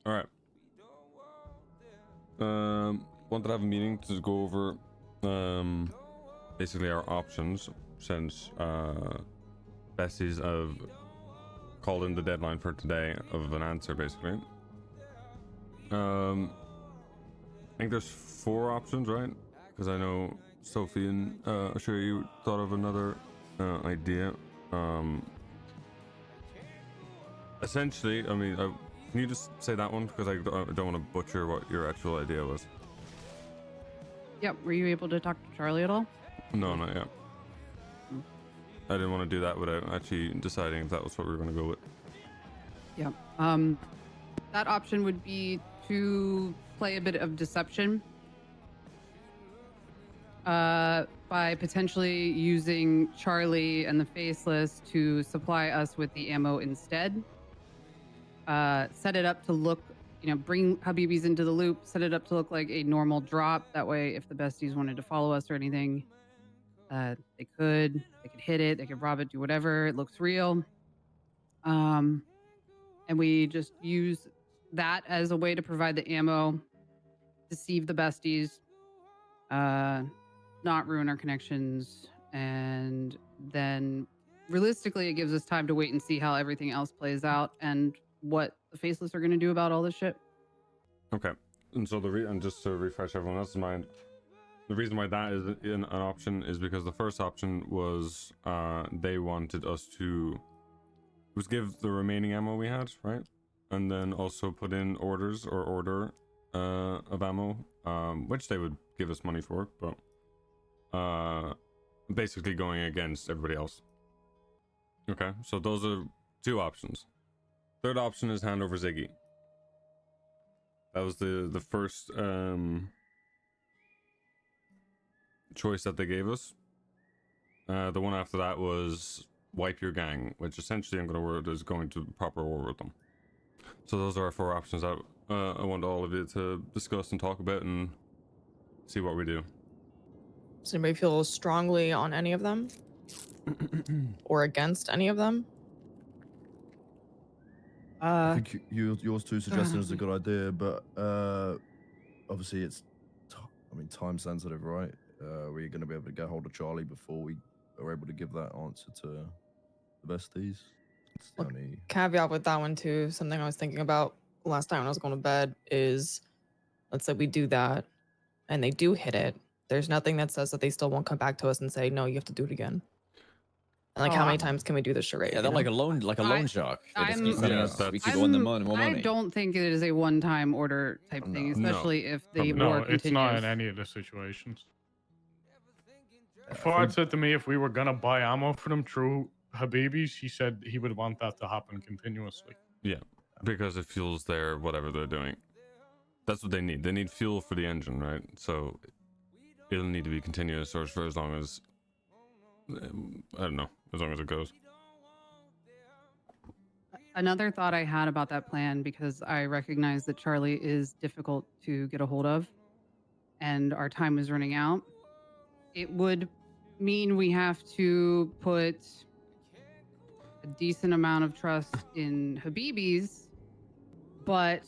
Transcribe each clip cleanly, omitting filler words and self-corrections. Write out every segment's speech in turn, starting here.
All right. Wanted to have a meeting to go over basically our options since Besties have called in the deadline for today of an answer basically. I think there's 4 options, right? Because I know Sophie and Ashura, you thought of another idea. Essentially, I mean, can you just say that one? Because I don't want to butcher what your actual idea was. Yep. Were you able to talk to Charlie at all? No, not yet. I didn't want to do that without actually deciding if that was what we were going to go with. Yep. That option would be to play a bit of deception by potentially using Charlie and the Faceless to supply us with the ammo instead. Set it up to look, bring Habibis into the loop, set it up to look like a normal drop. That way, if the Besties wanted to follow us or anything, they could hit it, they could rob it, do whatever. It looks real. And we just use that as a way to provide the ammo, deceive the Besties, not ruin our connections, and then realistically it gives us time to wait and see how everything else plays out and what the Faceless are going to do about all this shit. Okay, and so and just to refresh everyone else's mind, the reason why that is an option is because the first option was they wanted us to give the remaining ammo we had, right? And then also put in order of ammo, which they would give us money for, but basically going against everybody else. Okay, so those are 2 options. Third option is hand over Ziggy. That was the first choice that they gave us. The one after that was wipe your gang, which essentially I'm going to word is going to proper war with them. So those are our 4 options that I want all of you to discuss and talk about and see what we do. Does anybody feel strongly on any of them? Or against any of them? I think yours two suggestions is a good idea, but obviously it's time sensitive, right? We're going to be able to get hold of Charlie before we are able to give that answer to the Besties. It's the only caveat with that one too. Something I was thinking about last night when I was going to bed is, let's say we do that and they do hit it. There's nothing that says that they still won't come back to us and say, no, you have to do it again. And like, how many times can we do the charade? Yeah, they're like a loan shark. They just keep sending us, we keep owing them more money. I don't think it is a one-time order type thing, especially if the war continues. It's not in any of the situations. Ford said to me if we were gonna buy ammo for them through Habibis, he said he would want that to happen continuously. Yeah, because it fuels their whatever they're doing. That's what they need. They need fuel for the engine, right? So it'll need to be continuous or for as long as I don't know, as long as it goes. Another thought I had about that plan, because I recognize that Charlie is difficult to get a hold of and our time is running out, it would mean we have to put a decent amount of trust in Habibis, but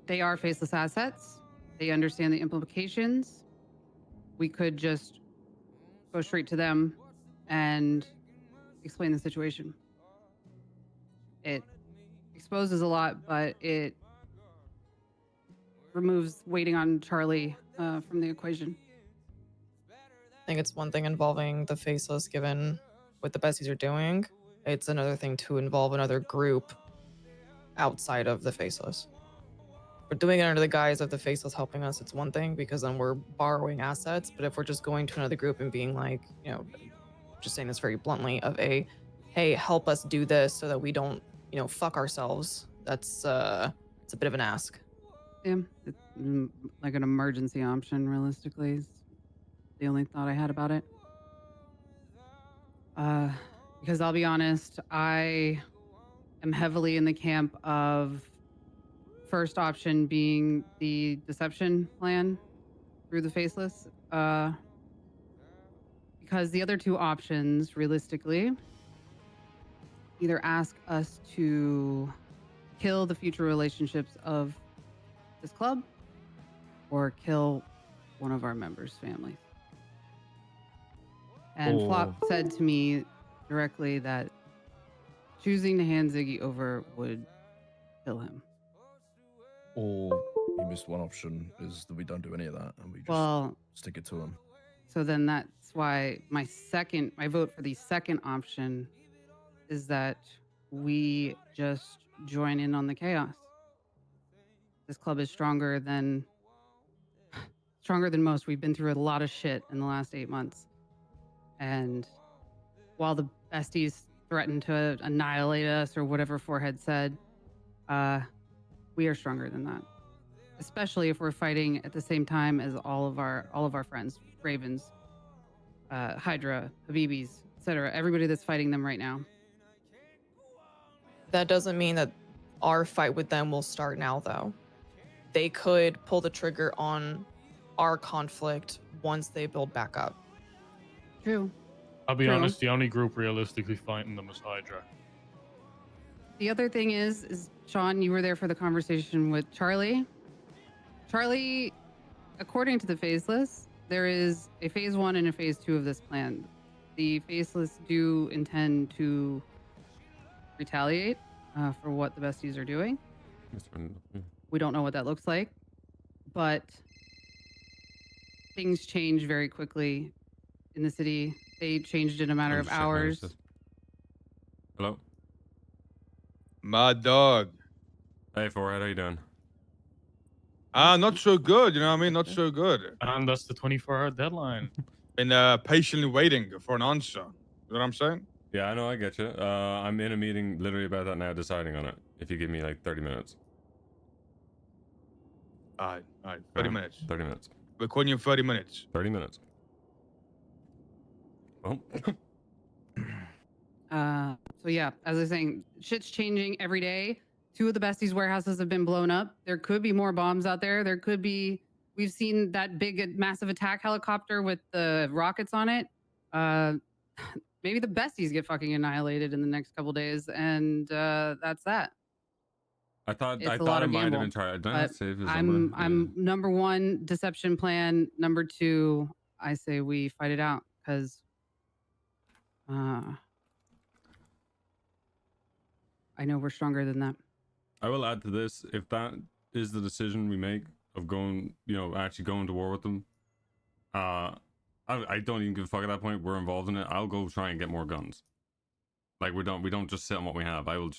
they are faceless assets. They understand the implications. We could just go straight to them and explain the situation. It exposes a lot, but it removes waiting on Charlie from the equation. I think it's one thing involving the Faceless, given what the Besties are doing. It's another thing to involve another group outside of the Faceless. We're doing it under the guise of the Faceless helping us. It's one thing, because then we're borrowing assets. But if we're just going to another group and being like, just saying this very bluntly, of a, hey, help us do this so that we don't, fuck ourselves. That's it's a bit of an ask. Yeah, it's like an emergency option, realistically, is the only thought I had about it. Because I'll be honest, I am heavily in the camp of first option being the deception plan through the Faceless. Because the other 2 options, realistically, either ask us to kill the future relationships of this club or kill one of our members' families. And Flop said to me directly that choosing to hand Ziggy over would kill him. Or you missed one option, is that we don't do any of that and we just stick it to him. So then that's why my vote for the second option is that we just join in on the chaos. This club is stronger than most. We've been through a lot of shit in the last 8 months. And while the besties threatened to annihilate us or whatever Forehead said, we are stronger than that. Especially if we're fighting at the same time as all of our friends, Ravens, Hydra, Habibis, etc. Everybody that's fighting them right now. That doesn't mean that our fight with them will start now, though. They could pull the trigger on our conflict once they build back up. True. I'll be honest, the only group realistically fighting them is Hydra. The other thing is Sean, you were there for the conversation with Charlie. Charlie, according to the Faceless, there is a phase 1 and a phase 2 of this plan. The Faceless do intend to retaliate for what the Besties are doing. We don't know what that looks like, but things change very quickly in the city. They changed in a matter of hours. Hello? My dog. Hey, Forehead, how you doing? Not so good, you know what I mean? Not so good. And that's the 24-hour deadline. Been patiently waiting for an answer. You know what I'm saying? Yeah, I know, I get you. I'm in a meeting literally about that now, deciding on it. If you give me like 30 minutes. Alright, 30 minutes. 30 minutes. We're calling you in 30 minutes. 30 minutes. Well. So yeah, as I was saying, shit's changing every day. 2 of the Besties warehouses have been blown up. There could be more bombs out there. We've seen that big, massive attack helicopter with the rockets on it. Maybe the Besties get fucking annihilated in the next couple days, and that's that. I thought I might have been trying. Did I not save his number? I'm number 1, deception plan. Number 2, I say we fight it out because I know we're stronger than that. I will add to this, if that is the decision we make of going, actually going to war with them, I don't even give a fuck at that point. We're involved in it. I'll go try and get more guns. Like we don't just sit on what we have. I will.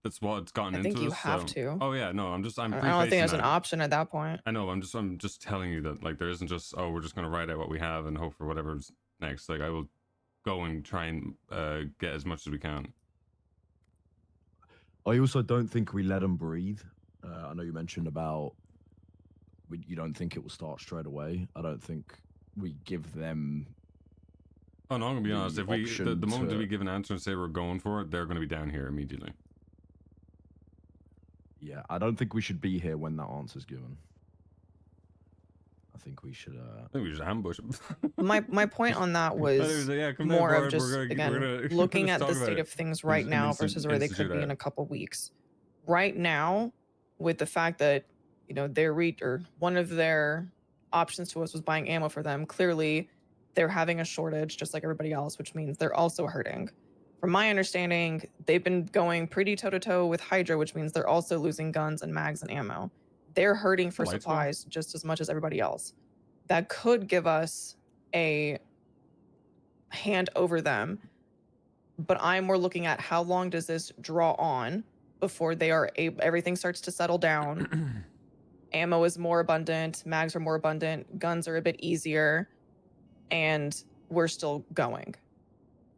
That's what it's gotten into. I think you have to. Oh yeah, no, I'm I don't think there's an option at that point. I know. I'm just telling you that like there isn't just we're just gonna write out what we have and hope for whatever's next. Like I will go and try and get as much as we can. I also don't think we let them breathe. I know you mentioned about you don't think it will start straight away. I don't think we give them. Oh no, I'm gonna be honest. If the moment that we give an answer and say we're going for it, they're gonna be down here immediately. Yeah, I don't think we should be here when that answer's given. I think we should. I think we should ambush them. my point on that was more of just looking at the state of things right now versus where they could be in a couple weeks. Right now, with the fact that one of their options to us was buying ammo for them. Clearly, they're having a shortage just like everybody else, which means they're also hurting. From my understanding, they've been going pretty toe-to-toe with Hydra, which means they're also losing guns and mags and ammo. They're hurting for supplies just as much as everybody else. That could give us a hand over them, but I'm more looking at how long does this draw on before everything starts to settle down. Ammo is more abundant, mags are more abundant, guns are a bit easier, and we're still going.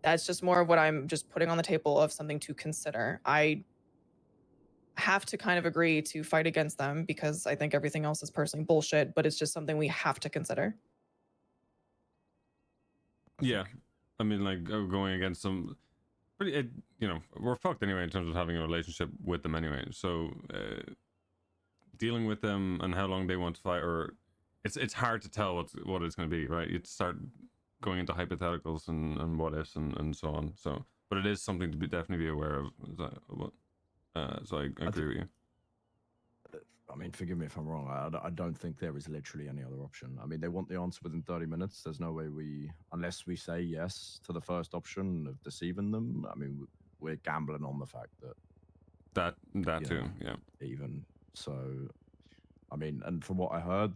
That's just more of what I'm just putting on the table of something to consider. I have to kind of agree to fight against them because I think everything else is personally bullshit, but it's just something we have to consider. Yeah. I mean, like, going against them, we're fucked anyway in terms of having a relationship with them anyway. So, dealing with them and how long they want to fight, or it's hard to tell what it's going to be, right? You start going into hypotheticals and what ifs and so on. So, but it is something to definitely be aware of. Is that what? So I agree with you. I mean, forgive me if I'm wrong. I don't think there is literally any other option. I mean, they want the answer within 30 minutes. There's no way unless we say yes to the first option of deceiving them. I mean, we're gambling on the fact that That you too, know, yeah. even so. I mean, and from what I heard,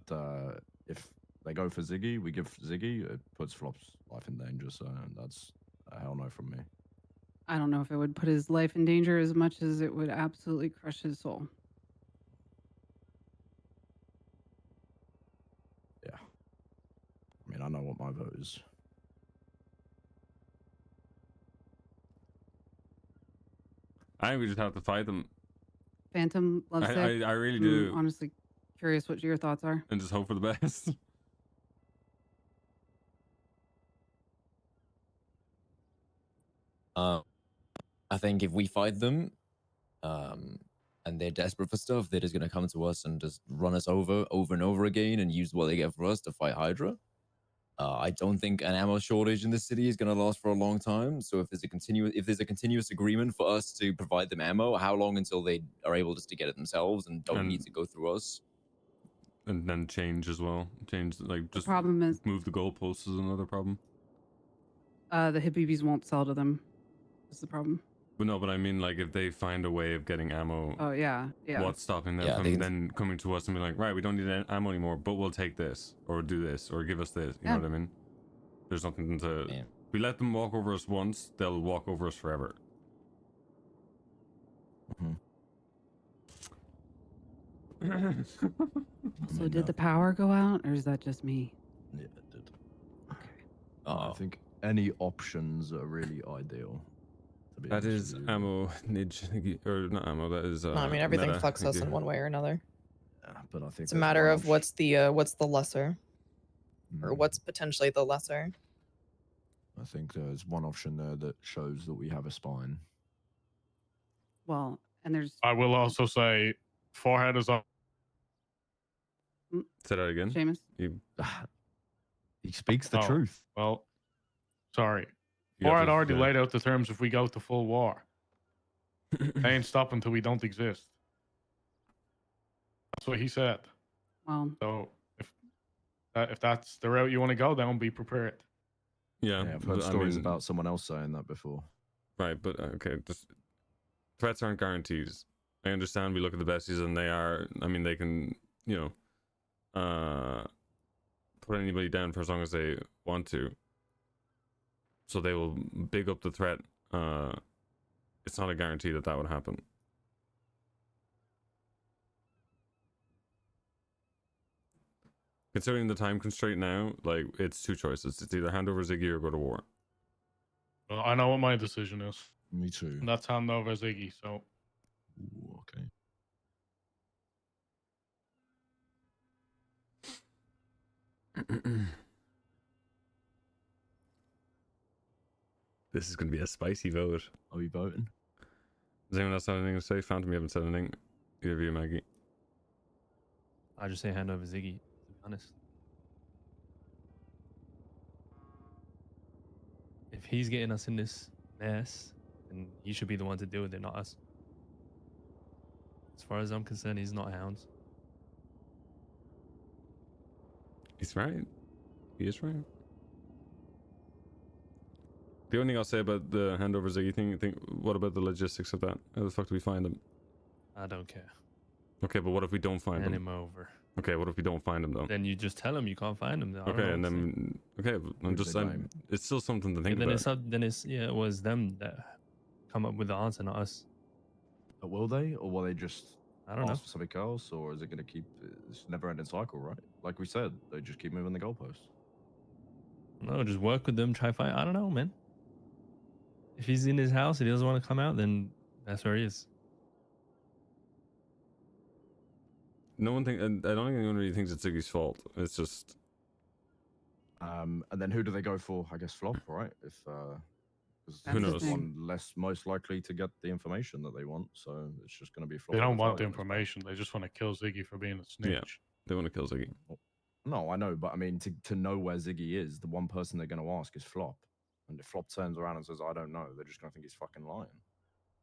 if they go for Ziggy, we give Ziggy, it puts Flop's life in danger. So that's a hell no from me. I don't know if it would put his life in danger as much as it would absolutely crush his soul. Yeah. I mean, I know what my vote is. I think we just have to fight them. Phantom, Lovesick. I really do. Honestly, curious what your thoughts are. And just hope for the best. I think if we fight them, and they're desperate for stuff, they're just gonna come to us and just run us over and over again and use what they get for us to fight Hydra. I don't think an ammo shortage in the city is gonna last for a long time. So if there's a continuous agreement for us to provide them ammo, how long until they are able just to get it themselves and don't need to go through us? And then change as well. Change, like, just The problem is move the goalposts is another problem. the hippies won't sell to them. Is the problem. But no, but I mean, like, if they find a way of getting ammo, Oh yeah. what's stopping them from then coming to us and be like, right, we don't need ammo anymore, but we'll take this or do this or give us this. You know what I mean? There's nothing to. Yeah. We let them walk over us once, they'll walk over us forever. So did the power go out, or is that just me? Yeah, it did. Okay. I think any options are really ideal. That is ammo, or not ammo. That is. No, I mean everything meta, fucks us in one way or another. Yeah, but I think It's a matter of what's the lesser, or what's potentially the lesser. I think there's one option there that shows that we have a spine. Well, and there's. I will also say, forehead is up. Say that again. Seamus? He speaks the truth. Well, sorry. You Forehead have to- already yeah. laid out the terms if we go to full war. They ain't stop until we don't exist. That's what he said. Well, So if that's the route you want to go, then be prepared. Yeah, I've heard stories about someone else saying that before. Right, but okay, just threats aren't guarantees. I understand. We look at the besties, and they are. I mean, they can, put anybody down for as long as they want to. So they will big up the threat. It's not a guarantee that that would happen. Considering the time constraint now, like, it's two choices. It's either hand over Ziggy or go to war. Well, I know what my decision is. Me too. And that's hand over Ziggy. So. Ooh, okay. This is going to be a spicy vote. Are we voting? Does anyone else have anything to say? Phantom, you haven't said anything. Either of you, Maggie. I just say hand over Ziggy, to be honest. If he's getting us in this mess, then he should be the one to deal with it, not us. As far as I'm concerned, he's not Hounds. He's right. He is right. The only thing I'll say about the handover Ziggy thing, what about the logistics of that? How the fuck do we find them? I don't care. Okay, but what if we don't find Hand them? him over. Okay, what if we don't find them though? Then you just tell him you can't find him. Okay, and then it's still something to think then about. It was them that come up with the answer, not us. But will they, or will they just I don't know. ask for something else, or is it going to keep this never-ending cycle? Right, like we said, they just keep moving the goalposts. No, just work with them, try find. I don't know, man. If he's in his house and he doesn't want to come out, then that's where he is. No one think. I don't think anyone really thinks it's Ziggy's fault. It's just. And then who do they go for? I guess Flop, right? If Who knows? One less most likely to get the information that they want, so it's just going to be Flop. They don't want the information. They just want to kill Ziggy for being a snitch. Yeah, they want to kill Ziggy. No, I know, but I mean, to know where Ziggy is, the one person they're going to ask is Flop. And if Flop turns around and says, "I don't know," they're just going to think he's fucking lying.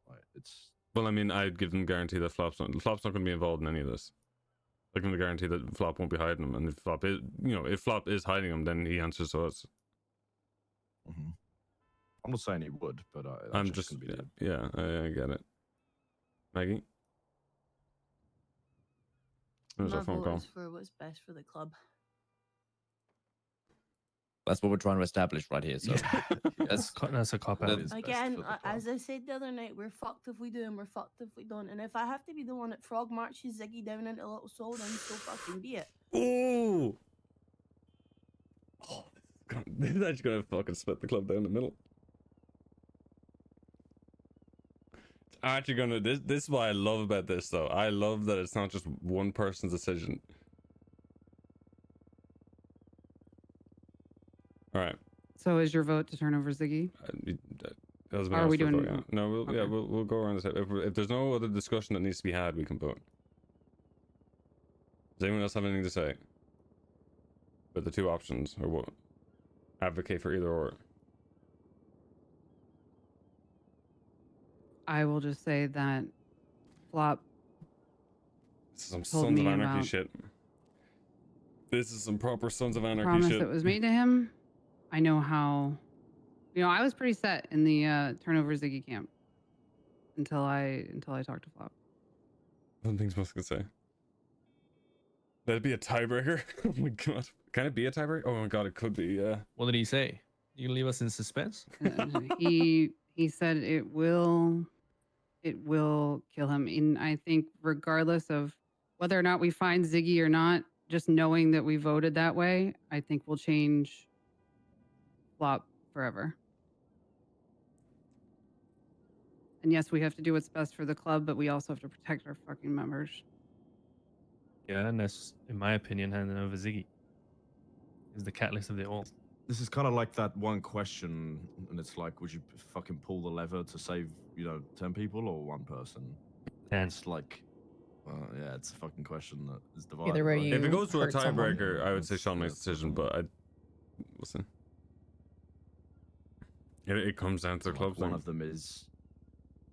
Like, it's Well, I mean, I'd give them guarantee that Flop's not going to be involved in any of this. I give them the guarantee that Flop won't be hiding them, and if Flop is, if Flop is hiding them, then he answers to us. Mm-hmm. I'm not saying he would, but I'm just yeah, I get it. Maggie, there's My our phone vote call. is for what's best for the club. That's what we're trying to establish right here. So That's a cop out. Again, as I said the other night, we're fucked if we do and we're fucked if we don't. And if I have to be the one that frog marches Ziggy down into Little Soul, then so fucking be it. Ooh! Oh, this is actually gonna fucking split the club down the middle. It's actually gonna. This is what I love about this, though. I love that it's not just one person's decision. All right. So is your vote to turn over Ziggy? Are we doing? Vote, yeah. No, okay. yeah, we'll go around this. If there's no other discussion that needs to be had, we can vote. Does anyone else have anything to say? But the two options, or what? Advocate for either or. I will just say that Flop. This is some Sons of Anarchy shit. This is some proper Sons of Anarchy promise shit. that was made to him. I know how. I was pretty set in the turnover Ziggy camp until I talked to Flop. One thing's supposed to say. That'd be a tiebreaker. Oh my god. Can it be a tiebreaker? Oh my god, it could be. Yeah. What did he say? You can leave us in suspense. He said it will kill him. And I think regardless of whether or not we find Ziggy or not, just knowing that we voted that way, I think will change Flop forever. And yes, we have to do what's best for the club, but we also have to protect our fucking members. Yeah, and that's, in my opinion, handing over Ziggy. Is the catalyst of it all. This is kind of like that one question, and it's like, would you fucking pull the lever to save, 10 people or one person? And it's like, yeah, it's a fucking question that is divided. Either way, If it goes to a hurt someone. tiebreaker, I would say Sean makes the decision, but listen. It comes down to the club One thing. of them is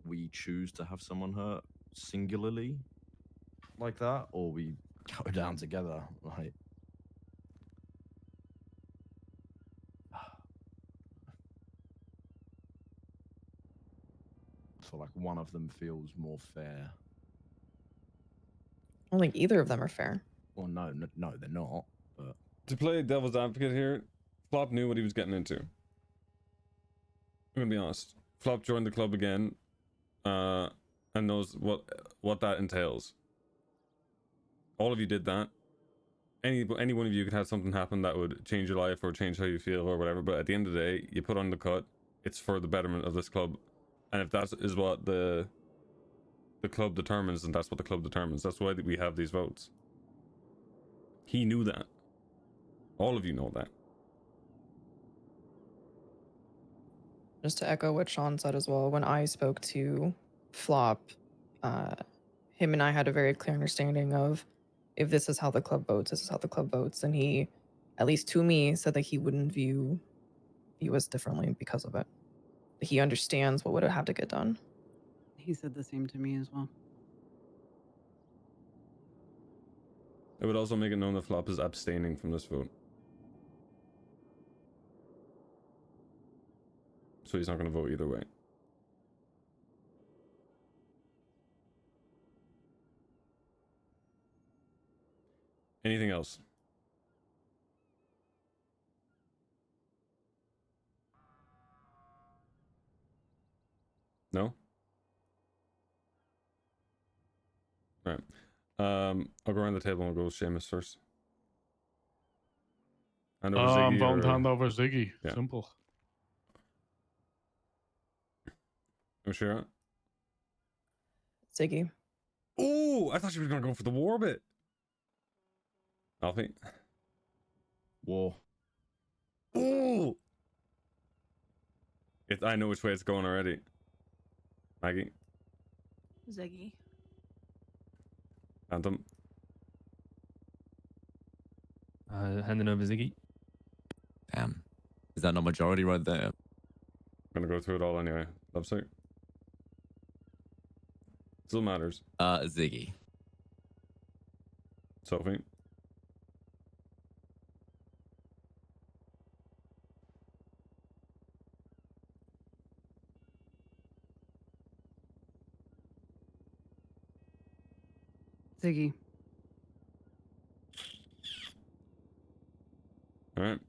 we choose to have someone hurt singularly like that, or we go down together, right? So like one of them feels more fair. I don't think either of them are fair. Well, no, they're not. But To play devil's advocate here, Flop knew what he was getting into. I'm gonna be honest. Flop joined the club again, and knows what that entails. All of you did that. Any one of you could have something happen that would change your life or change how you feel or whatever. But at the end of the day, you put on the cut. It's for the betterment of this club, and if that is what the club determines, then that's what the club determines. That's why we have these votes. He knew that. All of you know that. Just to echo what Sean said as well, when I spoke to Flop, him and I had a very clear understanding of if this is how the club votes, this is how the club votes. And he, at least to me, said that he wouldn't view us differently because of it. He understands what would have to get done. He said the same to me as well. It would also make it known that Flop is abstaining from this vote. So he's not going to vote either way. Anything else? No? All right. I'll go around the table and we'll go with Seamus first. Hand over I'm Ziggy voting to or- hand over Ziggy. Yeah. Simple. O'Shea? Ziggy. Oh, I thought you were going to go for the war bit. Alfie? war. Ooh! I know which way it's going already. Maggie? Ziggy. Phantom? Handing over Ziggy. Damn. Is that not majority right there? I'm gonna go through it all anyway. Love sick. Still matters. Ziggy. Sophie. Ziggy. All right.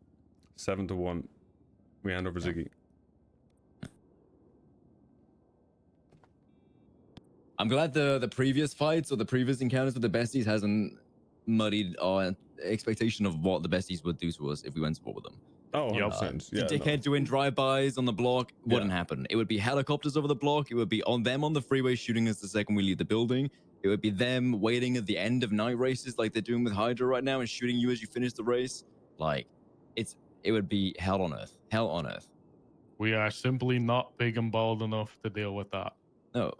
7-1. We hand over Ziggy. I'm glad the previous fights or the previous encounters with the besties hasn't muddied our expectation of what the besties would do to us if we went to war with them. Oh, Yup. 100%. The Yeah, dickhead doing drive-bys on the block wouldn't Yeah. happen. It would be helicopters over the block. It would be on them on the freeway shooting us the second we leave the building. It would be them waiting at the end of night races like they're doing with Hydra right now and shooting you as you finish the race. Like, it would be hell on earth. Hell on earth. We are simply not big and bold enough to deal with that. No.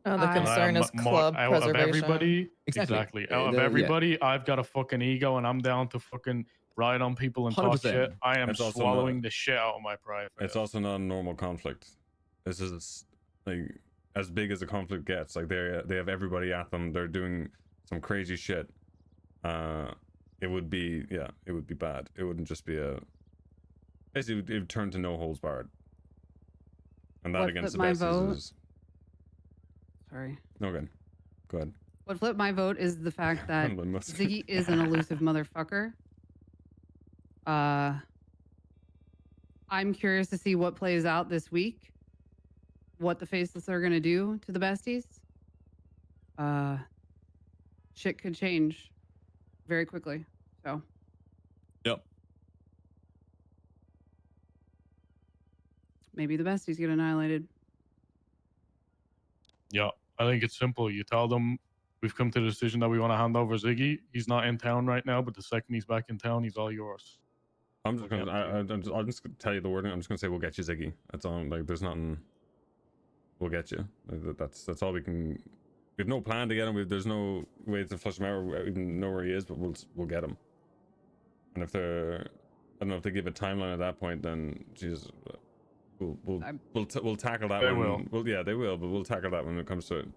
The I- And I concern am is mo- club out preservation. of everybody, Exactly. Out of Yeah. everybody, I've got a fucking ego, and I'm down to fucking ride on people and talk 100%. shit. I am It's also swallowing not- the shit out of my pride. for It's this. also not a normal conflict. This is like as big as a conflict gets. Like they have everybody at them. They're doing some crazy shit. It would be bad. It wouldn't just be a. Basically, it would turn to no holds barred. And that What against the flipped my besties vote? is Sorry. no good. Go ahead. What flipped my vote is the fact that Unless- Ziggy is an elusive motherfucker. I'm curious to see what plays out this week. What the faceless are gonna do to the besties. Shit could change very quickly. So Yep. maybe the besties get annihilated. Yeah, I think it's simple. You tell them we've come to the decision that we want to hand over Ziggy. He's not in town right now, but the second he's back in town, he's all yours. I'm just gonna. I'll just tell you the wording. I'm just gonna say we'll get you Ziggy. That's all. Like there's nothing. We'll get you. That's all we can. We have no plan to get him. There's no way to flush him out or even know where he is. But we'll get him. And if they're, I don't know if they give a timeline at that point, then Jesus, we'll tackle that. They when, will. Well, yeah, they will. But we'll tackle that when it comes to it.